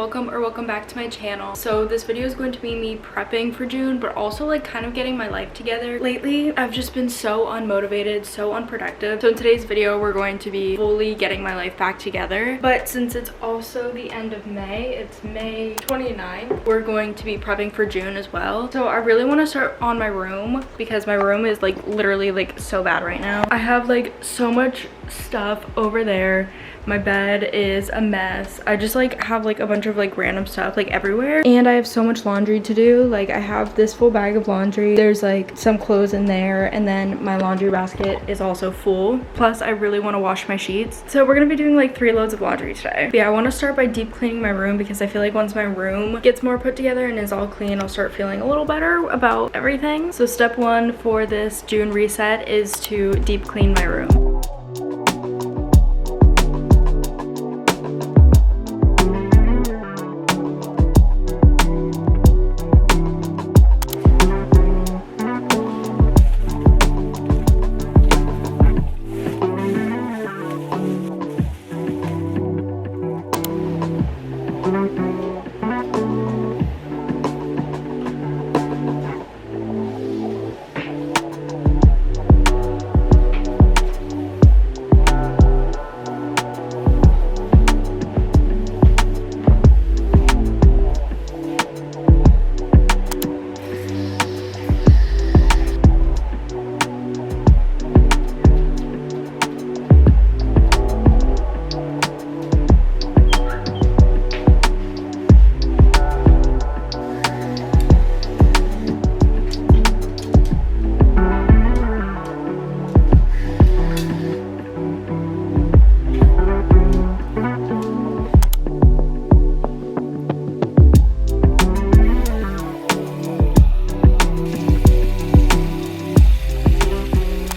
welcome back to my channel. So this video is going to be me prepping for June, but also like kind of getting my life together. Lately I've just been so unmotivated, so unproductive. So in today's video we're going to be fully getting my life back together, but since it's also the end of May, it's May 29th, we're going to be prepping for June as well. So I really want to start on my room because my room is like literally like so bad right now. I have like so much stuff over there. My bed is a mess. I just like have like a bunch of like random stuff like everywhere, and I have so much laundry to do. Like I have this full bag of laundry, there's like some clothes in there, and then my laundry basket is also full. Plus I really want to wash my sheets, so we're gonna be doing like 3 loads of laundry today. But yeah, I want to start by deep cleaning my room because I feel like once my room gets more put together and is all clean, I'll start feeling a little better about everything. So step 1 for this June reset is to deep clean my room.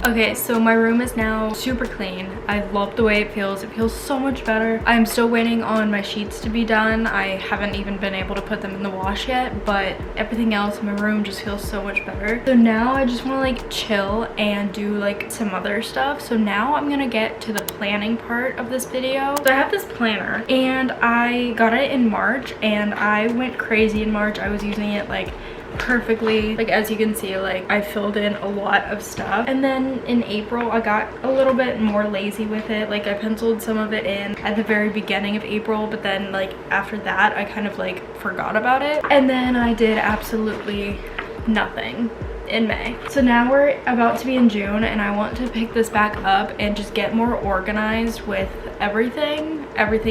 Okay, so my room is now super clean. I love the way it feels. It feels so much better. I'm still waiting on my sheets to be done. I haven't even been able to put them in the wash yet, but everything else in my room just feels so much better. So now I just want to like chill and do like some other stuff. So now I'm gonna get to the planning part of this video. So I have this planner and I got it in March and I went crazy in March. I was using it like perfectly. Like as you can see, like I filled in a lot of stuff, and then in April I got a little bit more lazy with it. Like I penciled some of it in at the very beginning of April, but then like after that I kind of like forgot about it, and then I did absolutely nothing in May. So now we're about to be in June and I want to pick this back up and just get more organized with everything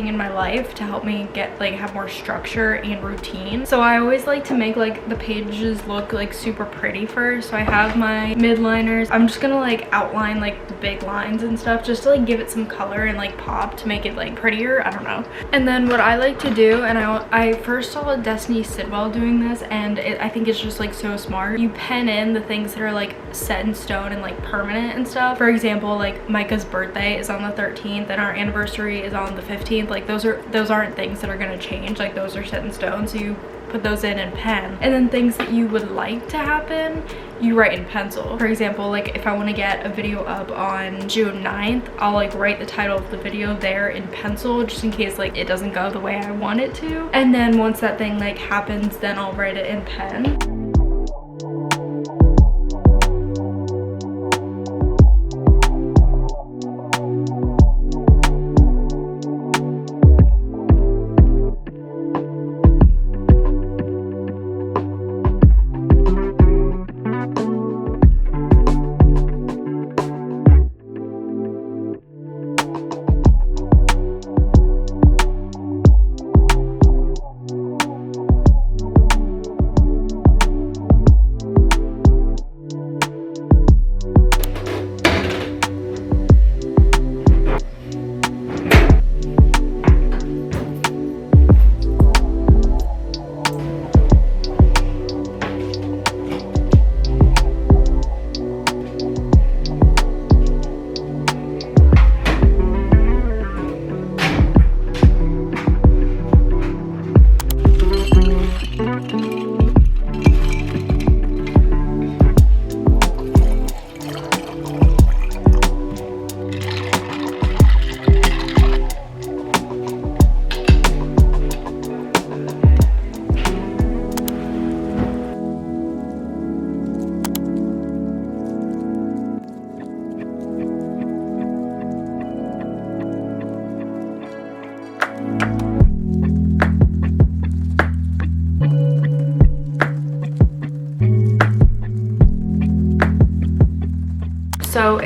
in my life to help me get like have more structure and routine. So I always like to make like the pages look like super pretty first. So I have my midliners. I'm just gonna like outline like the big lines and stuff just to like give it some color and like pop to make it like prettier. I don't know. And then what I like to do, and I first saw Destiny Sidwell doing this, and I think it's just like so smart. You pen in the things that are like set in stone and like permanent and stuff. For example, like Micah's birthday is on the 13th and our anniversary is on the 15th. Like those aren't things that are gonna change. Like those are set in stone, so you put those in pen. And then things that you would like to happen, you write in pencil. For example, like if I want to get a video up on June 9th, I'll like write the title of the video there in pencil just in case like it doesn't go the way I want it to. And then once that thing like happens, then I'll write it in pen.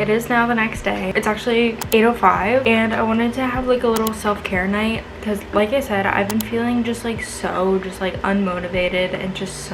it is now the next day. It's actually 8:05 and I wanted to have like a little self-care night because like I said, I've been feeling just like unmotivated and just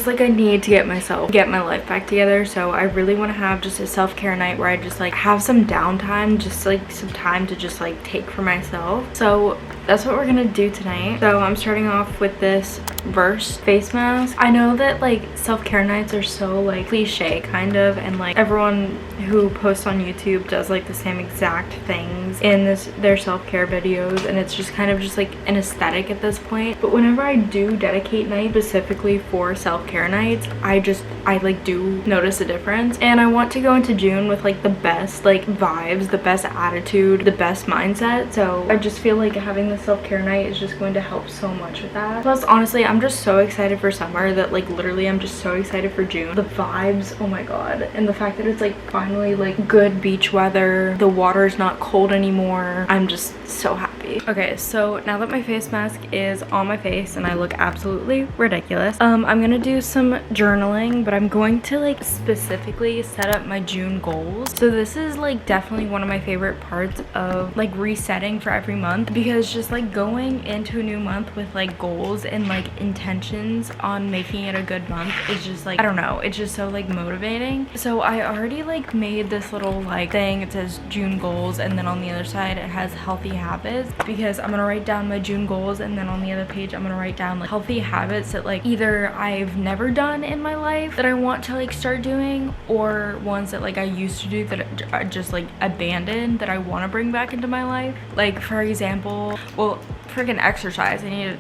like I need to get my life back together. So I really want to have just a self-care night where I just like have some downtime, just like some time to just like take for myself. So that's what we're gonna do tonight. So I'm starting off with this Verse face mask. I know that like self-care nights are so like cliche kind of, and like everyone who posts on YouTube does like the same exact things in their self-care videos, and it's just kind of just like an aesthetic at this point. But whenever I do dedicate nights specifically for self-care nights, I like do notice a difference, and I want to go into June with like the best like vibes, the best attitude, the best mindset. So I just feel like having the self-care night is just going to help so much with that. Plus honestly, I'm just so excited for summer that like literally I'm just so excited for June. The vibes, oh my god, and the fact that it's like finally like good beach weather, the water's not cold anymore. I'm just so happy. Okay, so now that my face mask is on my face and I look absolutely ridiculous, I'm gonna do some journaling, but I'm going to like specifically set up my June goals. So this is like definitely one of my favorite parts of like resetting for every month, because just like going into a new month with like goals and like intentions on making it a good month is just like, I don't know, it's just so like motivating. So I already like made this little like thing. It says June goals, and then on the other side it has healthy habits, because I'm gonna write down my June goals, and then on the other page I'm gonna write down like healthy habits that like either I've never done in my life that I want to like start doing, or ones that like I used to do that are just like abandoned that I want to bring back into my life. Like for example, well, freaking exercise. I need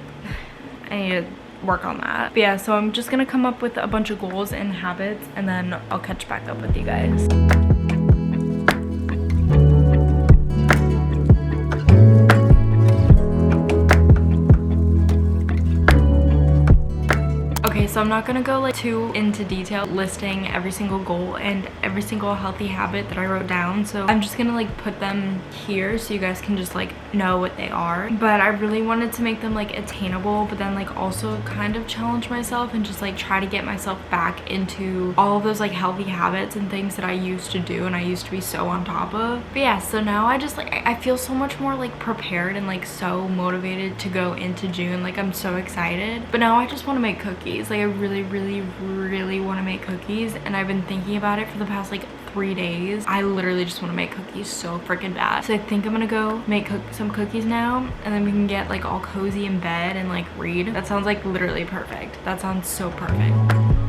to work on that. But yeah, so I'm just gonna come up with a bunch of goals and habits, and then I'll catch back up with you guys. So I'm not gonna go like too into detail listing every single goal and every single healthy habit that I wrote down. So I'm just gonna like put them here so you guys can just like know what they are. But I really wanted to make them like attainable, but then like also kind of challenge myself and just like try to get myself back into all of those like healthy habits and things that I used to do and I used to be so on top of. But yeah, so now I just like I feel so much more like prepared and like so motivated to go into June. Like I'm so excited. But now I just want to make cookies. Like I really want to make cookies, and I've been thinking about it for the past like 3 days. I literally just want to make cookies so freaking bad. So I think I'm gonna go make some cookies now, and then we can get like all cozy in bed and like read. That sounds like literally perfect. That sounds so perfect.